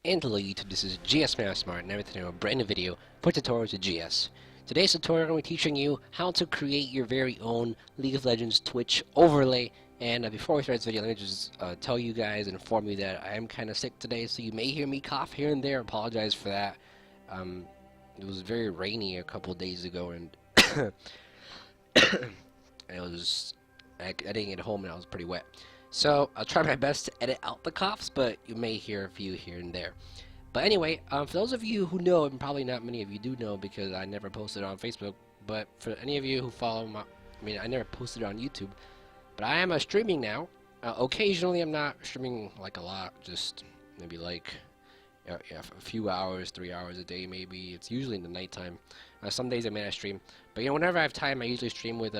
And hello YouTube, this is GSmanimsmart and I'm with a brand new video for tutorials with GS. Today's tutorial I'm going to be teaching you how to create your very own League of Legends Twitch overlay. And before we start this video, let me just tell you guys and inform you that I am kind of sick today, so you may hear me cough here and there. Apologize for that. It was very rainy a couple days ago, and I didn't get home and I was pretty wet. So I'll try my best to edit out the coughs, but you may hear a few here and there. But anyway, for those of you who know, and probably not many of you do know because I never posted it on Facebook, but for any of you who follow I never posted it on YouTube, but I am streaming now. Occasionally I'm not streaming like a lot, just maybe like a few hours, 3 hours a day maybe. It's usually in the nighttime. Some days I may not stream, but whenever I have time I usually stream with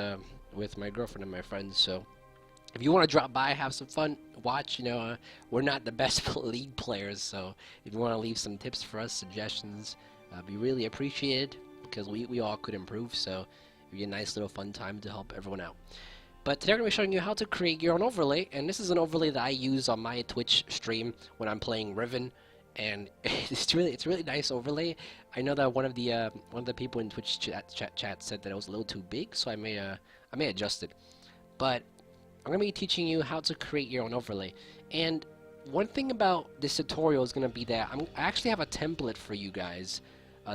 my girlfriend and my friends, so if you want to drop by, have some fun, watch, we're not the best league players, so if you want to leave some tips for us, suggestions, be really appreciated, because we all could improve, so it'd be a nice little fun time to help everyone out. But today I'm going to be showing you how to create your own overlay, and this is an overlay that I use on my Twitch stream when I'm playing Riven, and it's really nice overlay. I know that one of the people in Twitch chat said that it was a little too big, so I may adjust it. But I'm going to be teaching you how to create your own overlay. And one thing about this tutorial is going to be that I actually have a template for you guys.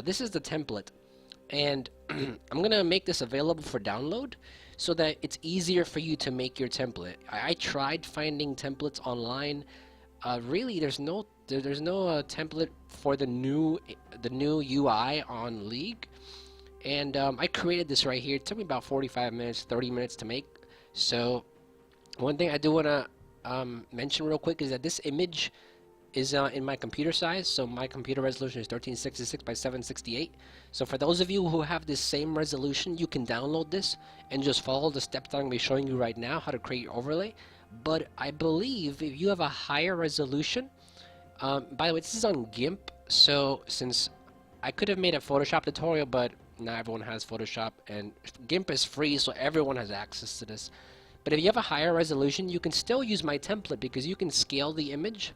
This is the template. And I'm going to make this available for download so that it's easier for you to make your template. I tried finding templates online. Really, there's no template for the new UI on League. And I created this right here. It took me about 45 minutes, 30 minutes to make. So one thing I do want to mention real quick is that this image is in my computer size, so my computer resolution is 1366 by 768. So for those of you who have this same resolution, you can download this and just follow the steps that I'm going to be showing you right now, how to create your overlay. But I believe if you have a higher resolution, by the way, this is on GIMP, so since I could have made a Photoshop tutorial, but not everyone has Photoshop, and GIMP is free, so everyone has access to this. But if you have a higher resolution, you can still use my template because you can scale the image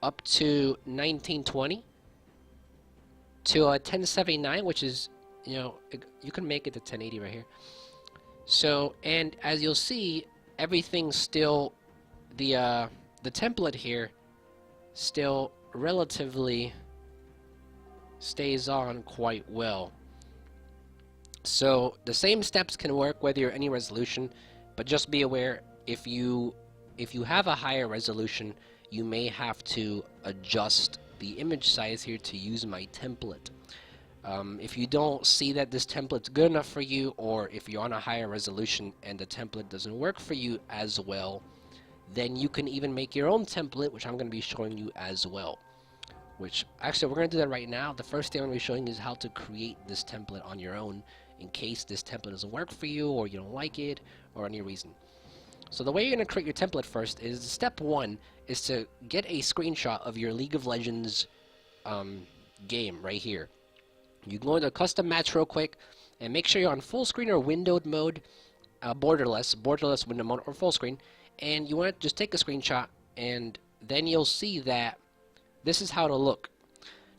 up to 1920 to 1079, which is, you can make it to 1080 right here. So, and as you'll see, everything's still, the template here still relatively stays on quite well. So the same steps can work whether you're any resolution. But just be aware, if you have a higher resolution, you may have to adjust the image size here to use my template. If you don't see that this template's good enough for you, or if you're on a higher resolution and the template doesn't work for you as well, then you can even make your own template, which I'm going to be showing you as well. Which, actually, we're going to do that right now. The first thing I'm going to be showing you is how to create this template on your own, in case this template doesn't work for you, or you don't like it, or any reason. So the way you're going to create your template first is, step one is to get a screenshot of your League of Legends game right here. You go into custom match real quick, and make sure you're on full screen or windowed mode, borderless window mode, or full screen, and you want to just take a screenshot, and then you'll see that this is how it'll look.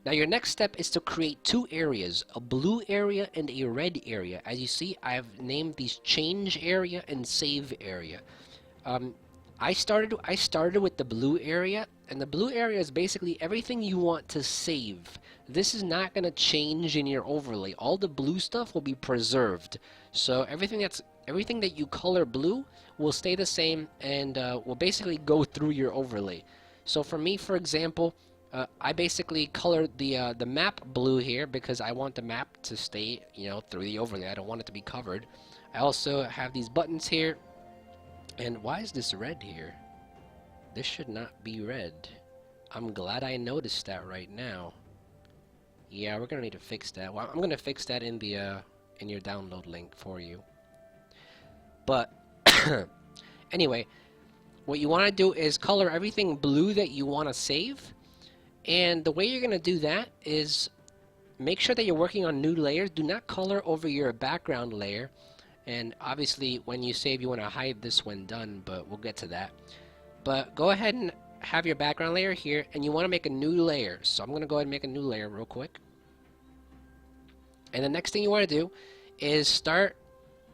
Now your next step is to create two areas, a blue area and a red area. As you see, I've named these change area and save area. I started with the blue area, and the blue area is basically everything you want to save. This is not going to change in your overlay. All the blue stuff will be preserved. So everything that you color blue will stay the same and will basically go through your overlay. So for me, for example, I basically colored the map blue here because I want the map to stay, through the overlay. I don't want it to be covered. I also have these buttons here. And why is this red here? This should not be red. I'm glad I noticed that right now. Yeah, we're gonna need to fix that. Well, I'm gonna fix that in the in your download link for you. But anyway, what you want to do is color everything blue that you want to save. And the way you're going to do that is make sure that you're working on new layers. Do not color over your background layer. And obviously, when you save, you want to hide this when done, but we'll get to that. But go ahead have your background layer here, and you want to make a new layer. So I'm going to go ahead and make a new layer real quick. And the next thing you want to do is start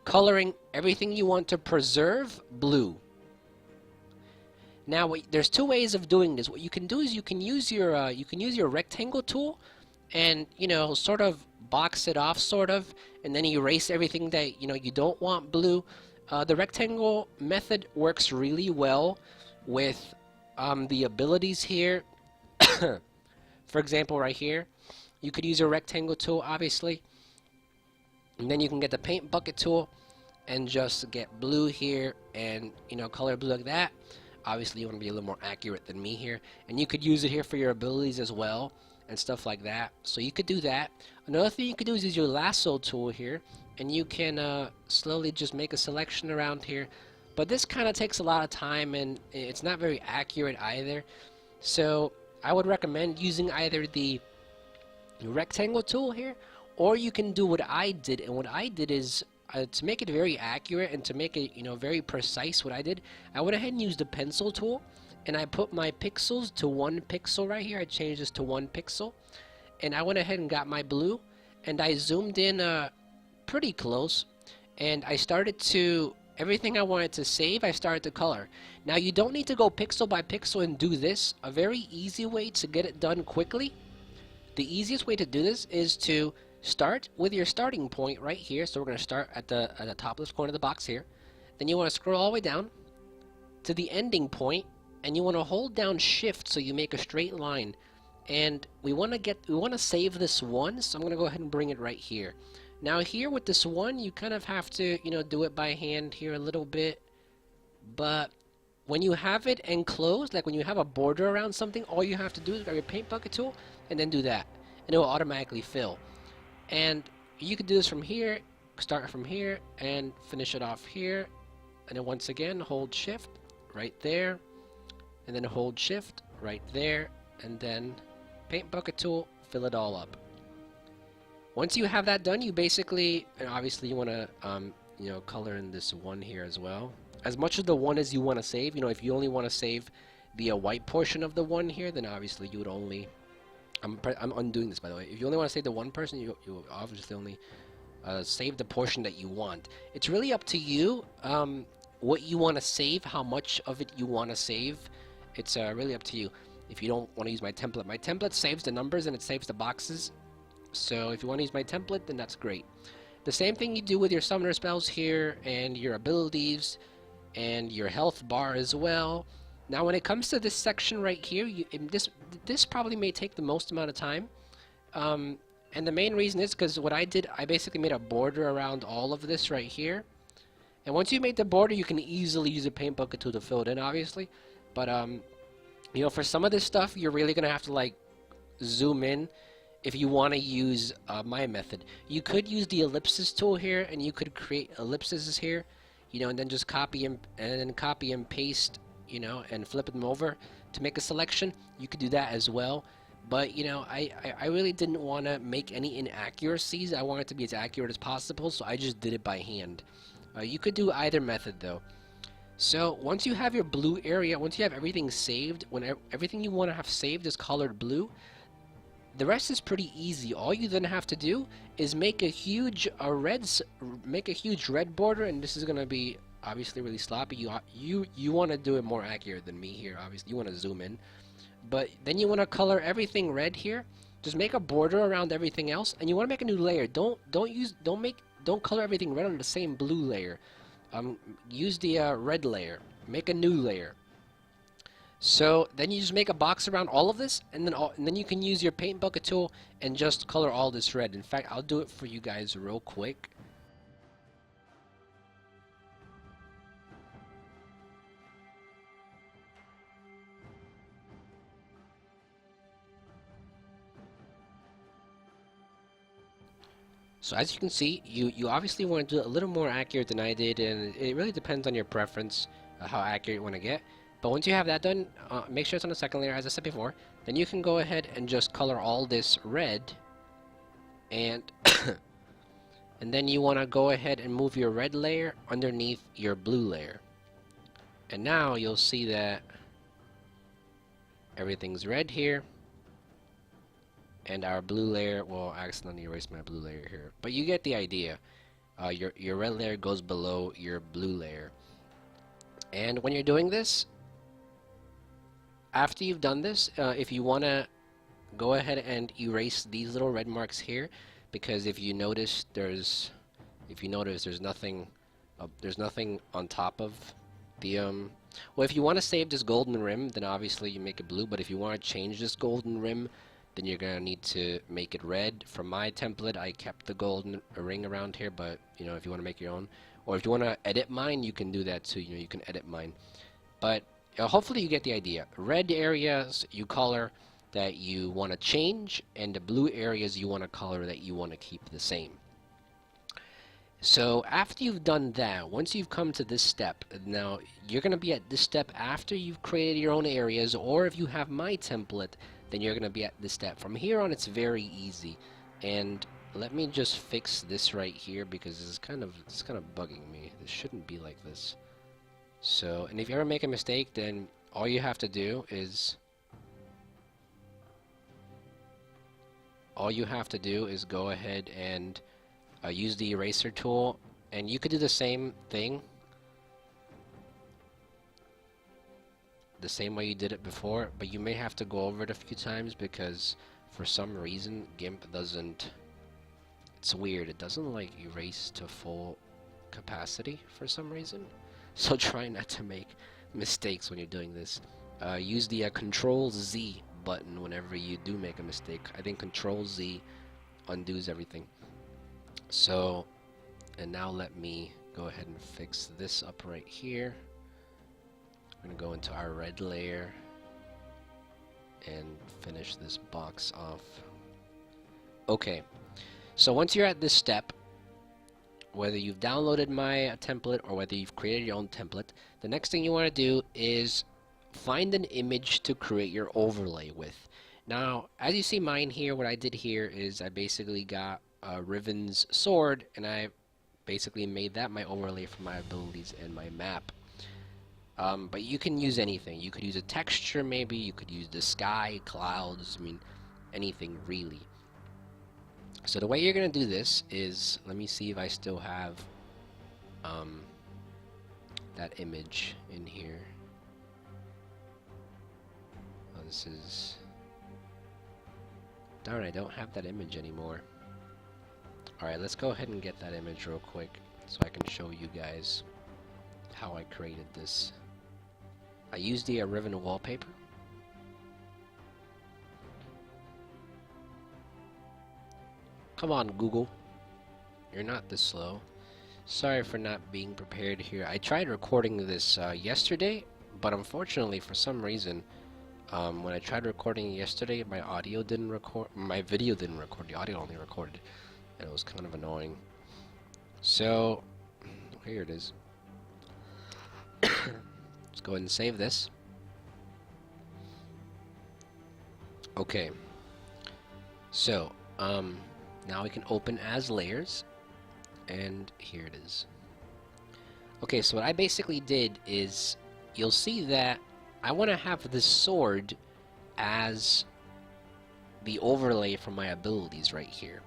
coloring everything you want to preserve blue. Now, there's two ways of doing this. What you can do is you can use your rectangle tool, and sort of box it off, sort of, and then erase everything that you don't want blue. The rectangle method works really well with the abilities here. For example, right here, you could use your rectangle tool, obviously, and then you can get the paint bucket tool and just get blue here and color blue like that. Obviously, you want to be a little more accurate than me here, and you could use it here for your abilities as well and stuff like that. So you could do that. Another thing you could do is use your lasso tool here, and you can slowly just make a selection around here. But this kind of takes a lot of time, and it's not very accurate either. So I would recommend using either the rectangle tool here, or you can do what I did. And what I did is to make it very accurate and to make it very precise. What I did, I went ahead and used the pencil tool, and I put my pixels to 1 pixel right here. I changed this to 1 pixel, and I went ahead and got my blue, and I zoomed in pretty close, and I started to everything I wanted to save, I started to color. Now you don't need to go pixel by pixel and do this. A very easy way to get it done quickly, the easiest way to do this is to start with your starting point right here. So we're going to start at the top left corner of the box here. Then you want to scroll all the way down to the ending point, and you want to hold down shift so you make a straight line. And we want to save this one, so I'm going to go ahead and bring it right here. Now here with this one, you kind of have to do it by hand here a little bit, but when you have it enclosed, like when you have a border around something, all you have to do is grab your paint bucket tool and then do that, and it will automatically fill. And you can do this from here, start from here and finish it off here, and then once again hold shift right there, and then hold shift right there, and then paint bucket tool, fill it all up. Once you have that done, you basically, and obviously you want to color in this one here as well, as much of the one as you want to save. If you only want to save the white portion of the one here, then obviously you would only, I'm undoing this by the way, if you only want to save the one person, you obviously only save the portion that you want. It's really up to you what you want to save, how much of it you want to save. It's really up to you. If you don't want to use my template saves the numbers and it saves the boxes. So if you want to use my template, then that's great. The same thing you do with your summoner spells here, and your abilities, and your health bar as well. Now when it comes to this section right here, this probably may take the most amount of time. And the main reason is because what I did, I basically made a border around all of this right here. And once you make the border, you can easily use a paint bucket tool to fill it in, obviously. But for some of this stuff, you're really gonna have to like zoom in if you want to use my method. You could use the ellipsis tool here, and you could create ellipses here, and then just copy and paste, and flip them over to make a selection. You could do that as well. But I really didn't want to make any inaccuracies. I want it to be as accurate as possible, so I just did it by hand. You could do either method though. So once you have your blue area, once you have everything saved, when everything you want to have saved is colored blue, the rest is pretty easy. All you then have to do is make a huge red border, and this is gonna be obviously really sloppy. You want to do it more accurate than me here. Obviously, you want to zoom in, but then you want to color everything red here. Just make a border around everything else, and you want to make a new layer. Don't color everything red on the same blue layer. Use the red layer. Make a new layer. So then you just make a box around all of this, and then you can use your paint bucket tool and just color all this red. In fact, I'll do it for you guys real quick. So as you can see, you obviously want to do it a little more accurate than I did, and it really depends on your preference how accurate you want to get. But once you have that done, make sure it's on the second layer, as I said before. Then you can go ahead and just color all this red, and and then you want to go ahead and move your red layer underneath your blue layer. And now you'll see that everything's red here. And our blue layer, well, I accidentally erased my blue layer here. But you get the idea. Your red layer goes below your blue layer. And when you're doing this, after you've done this, if you want to go ahead and erase these little red marks here, because if you notice there's nothing on top of the well, if you want to save this golden rim, then obviously you make it blue, but if you want to change this golden rim, then you're gonna need to make it red. For my template, I kept the golden ring around here, but you know, if you want to make your own, or if you want to edit mine, you can do that too. You know, you can edit mine, but hopefully you get the idea. Red areas you color that you want to change, and the blue areas you want to color that you want to keep the same. So after you've done that, once you've come to this step, now you're going to be at this step after you've created your own areas, or if you have my template, then you're going to be at this step. From here on, it's very easy. And let me just fix this right here, because it's kind of bugging me. This shouldn't be like this. So, and if you ever make a mistake, then all you have to do is go ahead and use the eraser tool, and you could do the same thing the same way you did it before, but you may have to go over it a few times because for some reason GIMP doesn't, it's weird, it doesn't like erase to full capacity for some reason. So try not to make mistakes when you're doing this. Use the Control Z button whenever you do make a mistake. I think Control Z undoes everything. So, and now let me go ahead and fix this up right here. We're going to go into our red layer and finish this box off. Okay, so once you're at this step, whether you've downloaded my template or whether you've created your own template, the next thing you want to do is find an image to create your overlay with. Now, as you see mine here, what I did here is I basically got Riven's sword, and I basically made that my overlay for my abilities and my map. But you can use anything. You could use a texture, maybe. You could use the sky, clouds, I mean, anything really. So the way you're going to do this is, let me see if I still have that image in here. Oh, this is... Darn, I don't have that image anymore. Alright, let's go ahead and get that image real quick so I can show you guys how I created this. I used the Riven wallpaper. Come on, Google. You're not this slow. Sorry for not being prepared here. I tried recording this yesterday, but unfortunately, for some reason, when I tried recording yesterday, my audio didn't record. My video didn't record. The audio only recorded, and it was kind of annoying. So here it is. Let's go ahead and save this. Okay. So now we can open as layers, and here it is. Okay, so what I basically did is, you'll see that I want to have this sword as the overlay for my abilities right here.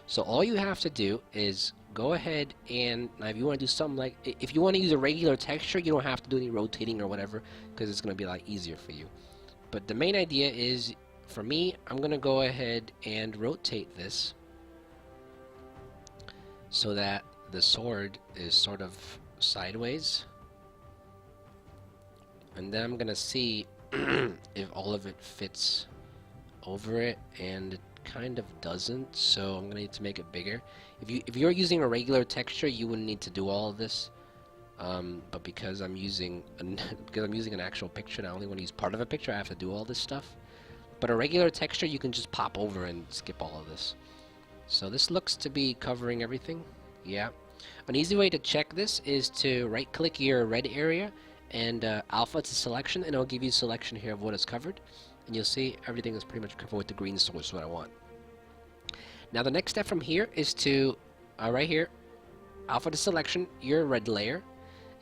So all you have to do is go ahead and, now if you want to do something like, if you want to use a regular texture, you don't have to do any rotating or whatever, because it's going to be a lot easier for you. But the main idea is, for me, I'm going to go ahead and rotate this so that the sword is sort of sideways. And then I'm going to see if all of it fits over it, and it kind of doesn't, so I'm going to need to make it bigger. If you're using a regular texture, you wouldn't need to do all of this. But because I'm using an actual picture, and I only want to use part of a picture, I have to do all this stuff. But a regular texture, you can just pop over and skip all of this. So this looks to be covering everything. Yeah. An easy way to check this is to right-click your red area and alpha to selection, and it'll give you a selection here of what is covered. And you'll see everything is pretty much covered with the green source, what I want. Now the next step from here is to, right here, alpha to selection, your red layer.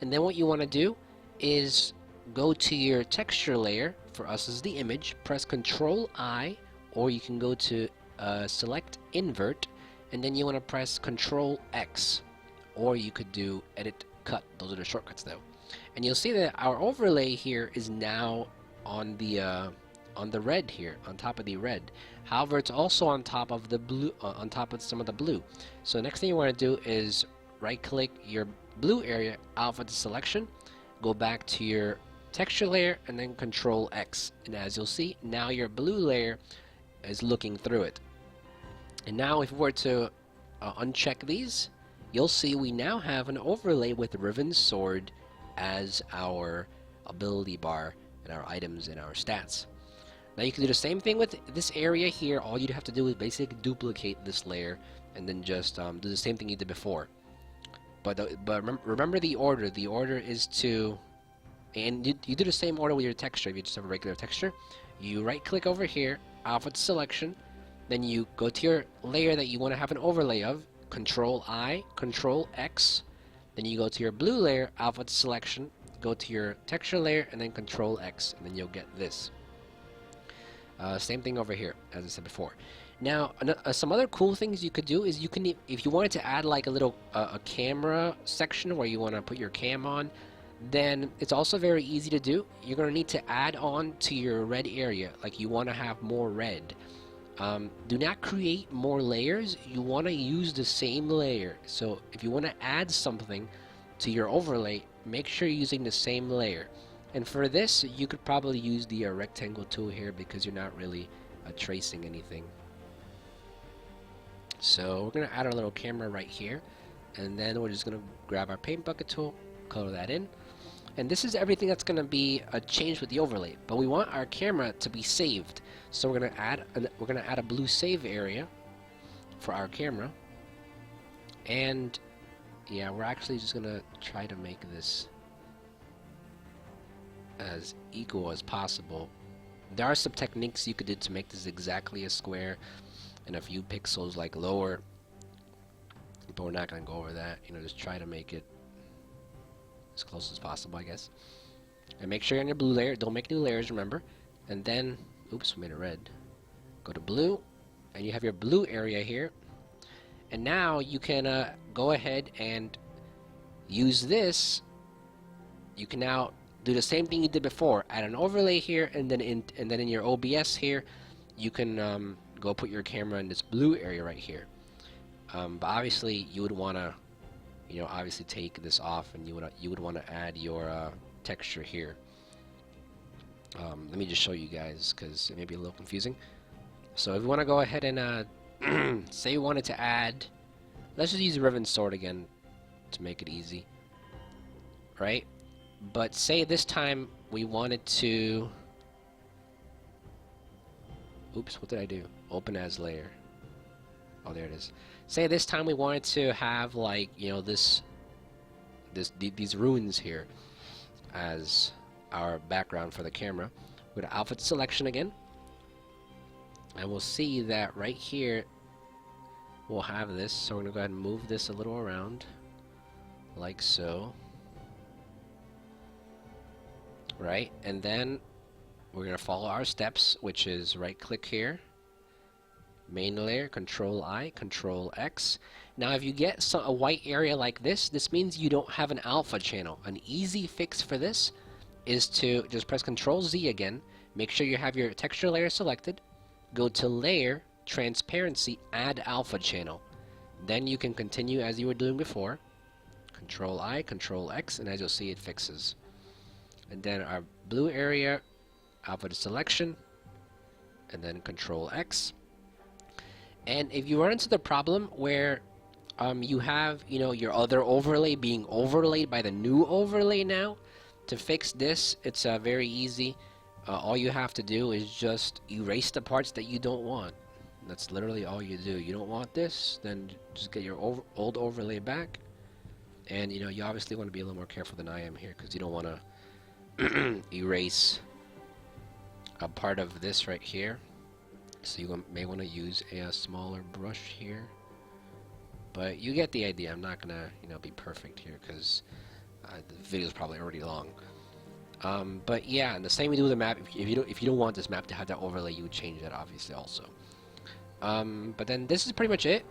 And then what you want to do is go to your texture layer, for us is the image. Press Control I, or you can go to select invert, and then you want to press Control X, or you could do edit cut. Those are the shortcuts though. And you'll see that our overlay here is now on the red here, on top of the red. However, it's also on top of the blue, on top of some of the blue. So the next thing you want to do is right-click your blue area, alpha to selection, go back to your texture layer, and then Control X. And as you'll see, now your blue layer is looking through it. And now if we were to uncheck these, you'll see we now have an overlay with Riven Sword as our ability bar and our items and our stats. Now you can do the same thing with this area here. All you'd have to do is basically duplicate this layer and then just do the same thing you did before. But remember the order. The order is to, and you do the same order with your texture. If you just have a regular texture, you right click over here, alpha to selection, then you go to your layer that you want to have an overlay of, Control I, Control X, then you go to your blue layer, alpha to selection, go to your texture layer, and then Control X, and then you'll get this. Same thing over here, as I said before. Now, some other cool things you could do is you can, if you wanted to add like a little a camera section where you want to put your cam on, then it's also very easy to do. You're going to need to add on to your red area, like you want to have more red. Do not create more layers. You want to use the same layer. So if you want to add something to your overlay, make sure you're using the same layer. And for this, you could probably use the rectangle tool here because you're not really tracing anything. So we're going to add our little camera right here, and then we're just going to grab our paint bucket tool, color that in. And this is everything that's going to be changed with the overlay, but we want our camera to be saved. So we're going to add a blue save area for our camera. And yeah, we're actually just going to try to make this as equal as possible. There are some techniques you could do to make this exactly a square and a few pixels like lower, but we're not going to go over that. You know, just try to make it as close as possible, I guess. And make sure you're on your blue layer. Don't make new layers, remember. And then, oops, we made it red. Go to blue, and you have your blue area here. And now you can go ahead and use this. You can now do the same thing you did before. Add an overlay here, and then in your OBS here, you can go put your camera in this blue area right here. But obviously, you would want to, you know, obviously take this off, and you would want to add your texture here. Let me just show you guys because it may be a little confusing. So if you want to go ahead and say you wanted to add, let's just use Riven Sword again to make it easy, right? But say this time we wanted to, oops, what did I do? Open as layer. Oh, there it is. Say this time we wanted to have, like, you know, these runes here as our background for the camera. Go to alpha selection again, and we'll see that right here we'll have this. So we're gonna go ahead and move this a little around, like so. Right, and then we're going to follow our steps, which is right click here, main layer, Control I, Control X. Now if you get a white area like this means you don't have an alpha channel. An easy fix for this is to just press Control Z again, make sure you have your texture layer selected, go to layer, transparency, add alpha channel. Then you can continue as you were doing before, Control I, Control X, and as you'll see it fixes. And then our blue area, alpha to selection, and then Control X. And if you run into the problem where you have, you know, your other overlay being overlaid by the new overlay now, to fix this, it's very easy. All you have to do is just erase the parts that you don't want. That's literally all you do. You don't want this, then just get your old overlay back. And, you know, you obviously want to be a little more careful than I am here because you don't want to erase a part of this right here, so you may want to use a smaller brush here, but you get the idea. I'm not gonna, you know, be perfect here because the video is probably already long. But yeah, and the same we do with the map. If you don't want this map to have that overlay, you would change that obviously also. But then this is pretty much it.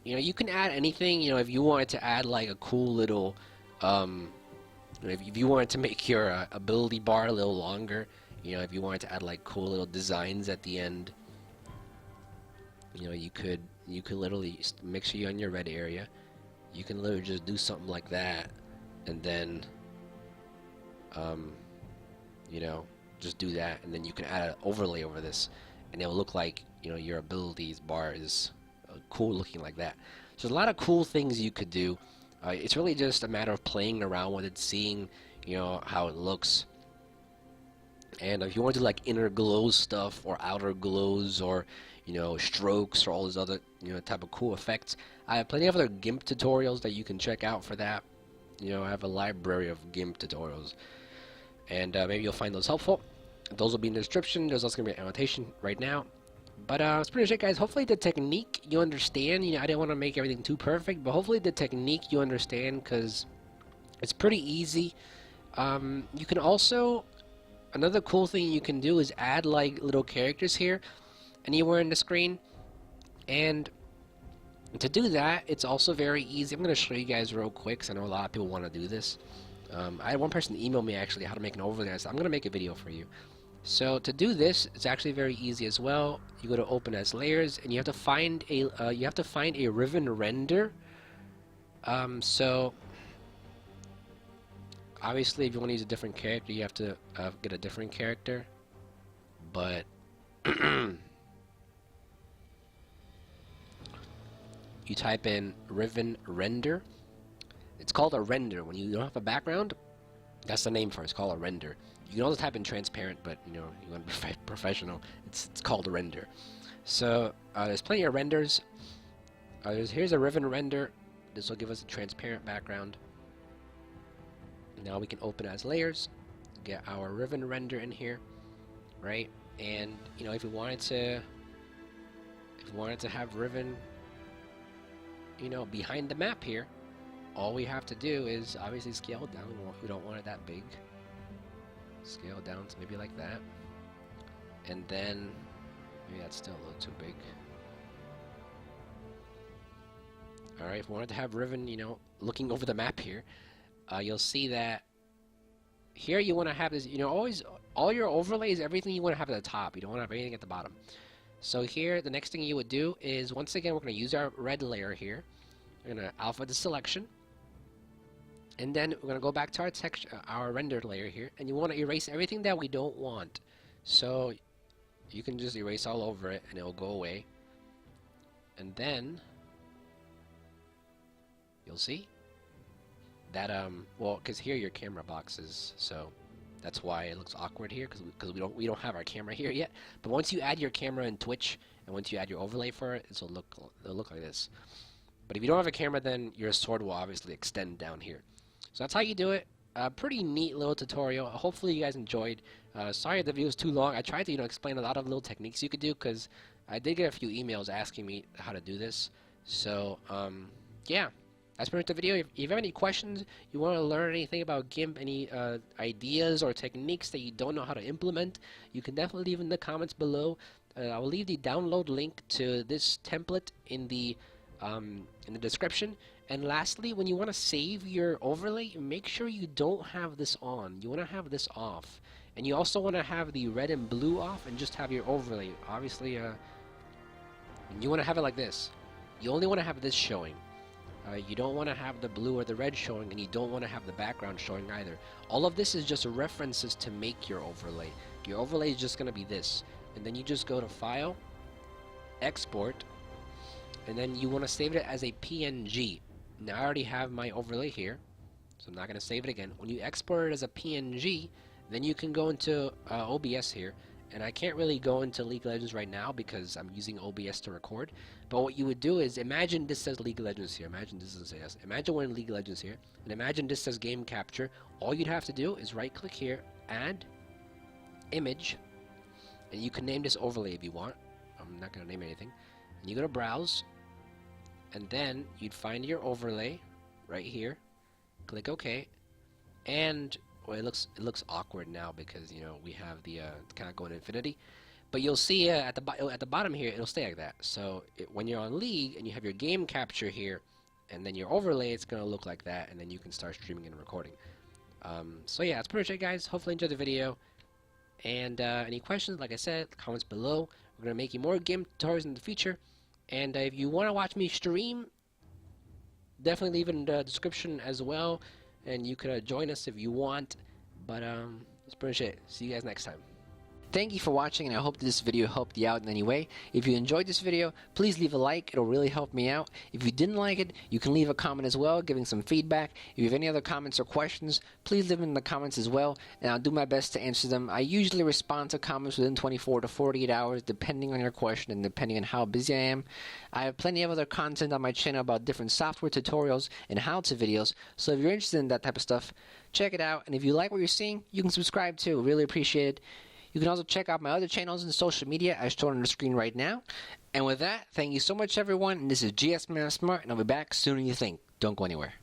You know, you can add anything. You know, if you wanted to add like a cool little, if you wanted to make your ability bar a little longer, you know, if you wanted to add like cool little designs at the end, you know, you could literally make sure you're on your red area. You can literally just do something like that, and then, you know, just do that, and then you can add an overlay over this, and it'll look like, you know, your abilities bar is cool looking like that. So there's a lot of cool things you could do. It's really just a matter of playing around with it, seeing, you know, how it looks. And if you want to do like inner glows stuff or outer glows or, you know, strokes or all those other, you know, type of cool effects, I have plenty of other GIMP tutorials that you can check out for that. You know, I have a library of GIMP tutorials, and maybe you'll find those helpful. Those will be in the description. There's also going to be an annotation right now. But it's pretty much it, guys. Hopefully the technique you understand. You know, I didn't want to make everything too perfect, but hopefully the technique you understand, because it's pretty easy. You can also, another cool thing you can do is add like little characters here anywhere in the screen. And to do that, it's also very easy. I'm going to show you guys real quick, because I know a lot of people want to do this. I had one person email me actually how to make an overlay. So I'm going to make a video for you. So to do this, it's actually very easy as well. You go to Open as Layers, and you have to find a ribbon render. So obviously, if you want to use a different character, you have to get a different character. But you type in ribbon render. It's called a render when you don't have a background. That's the name for it. It's called a render. You can also type in transparent, but you know, you want to be professional. It's called a render. So there's plenty of renders. Here's a ribbon render. This will give us a transparent background. Now we can open as layers, get our ribbon render in here, right? And you know, if we wanted to have ribbon, you know, behind the map here, all we have to do is obviously scale down. We don't want it that big. Scale down to maybe like that, and then maybe that's still a little too big. Alright, if we wanted to have ribbon, you know, looking over the map here, you'll see that here you want to have this, you know, always, all your overlays, everything you want to have at the top. You don't want to have anything at the bottom. So here, the next thing you would do is, once again, we're going to use our red layer here. We're going to alpha the selection. And then we're going to go back to our text, our render layer here, and you want to erase everything that we don't want. So you can just erase all over it, and it'll go away. And then you'll see that well, because here your camera box is, so that's why it looks awkward here, because we don't have our camera here yet. But once you add your camera in Twitch, and once you add your overlay for it, it'll look like this. But if you don't have a camera, then your sword will obviously extend down here. So that's how you do it. Pretty neat little tutorial. Hopefully you guys enjoyed. Sorry if the video was too long. I tried to, you know, explain a lot of little techniques you could do, because I did get a few emails asking me how to do this. So yeah, that's pretty much the video. If you have any questions, you want to learn anything about GIMP, any ideas or techniques that you don't know how to implement, you can definitely leave in the comments below. I will leave the download link to this template in the description. And lastly, when you want to save your overlay, make sure you don't have this on. You want to have this off. And you also want to have the red and blue off and just have your overlay. Obviously, you want to have it like this. You only want to have this showing. You don't want to have the blue or the red showing, and you don't want to have the background showing either. All of this is just references to make your overlay. Your overlay is just going to be this. And then you just go to File, Export, and then you want to save it as a PNG. Now I already have my overlay here, so I'm not going to save it again. When you export it as a PNG, then you can go into OBS here, and I can't really go into League of Legends right now because I'm using OBS to record. But what you would do is, imagine this says League of Legends here. Imagine this says, imagine we're in League of Legends here, and imagine this says Game Capture. All you'd have to do is right click here, Add, Image, and you can name this overlay if you want. I'm not going to name anything. And you go to Browse, and then you'd find your overlay right here, click OK, and well, it looks awkward now because we have the kind of going to infinity. But you'll see at the bottom here, it'll stay like that. So when you're on League and you have your game capture here, and then your overlay, it's gonna look like that, and then you can start streaming and recording. So yeah, that's pretty much it, guys. Hopefully you enjoyed the video. And any questions, like I said, comments below. We're gonna make you more GIMP tutorials in the future. And if you want to watch me stream, definitely leave it in the description as well. And you can join us if you want. But that's pretty much it. See you guys next time. Thank you for watching, and I hope this video helped you out in any way. If you enjoyed this video, please leave a like. It'll really help me out. If you didn't like it, you can leave a comment as well, giving some feedback. If you have any other comments or questions, please leave them in the comments as well, and I'll do my best to answer them. I usually respond to comments within 24 to 48 hours, depending on your question and depending on how busy I am. I have plenty of other content on my channel about different software tutorials and how-to videos, so if you're interested in that type of stuff, check it out. And if you like what you're seeing, you can subscribe too. Really appreciate it. You can also check out my other channels in social media as shown on the screen right now. And with that, thank you so much, everyone. And this is GSmanimsmart, and I'll be back sooner than you think. Don't go anywhere.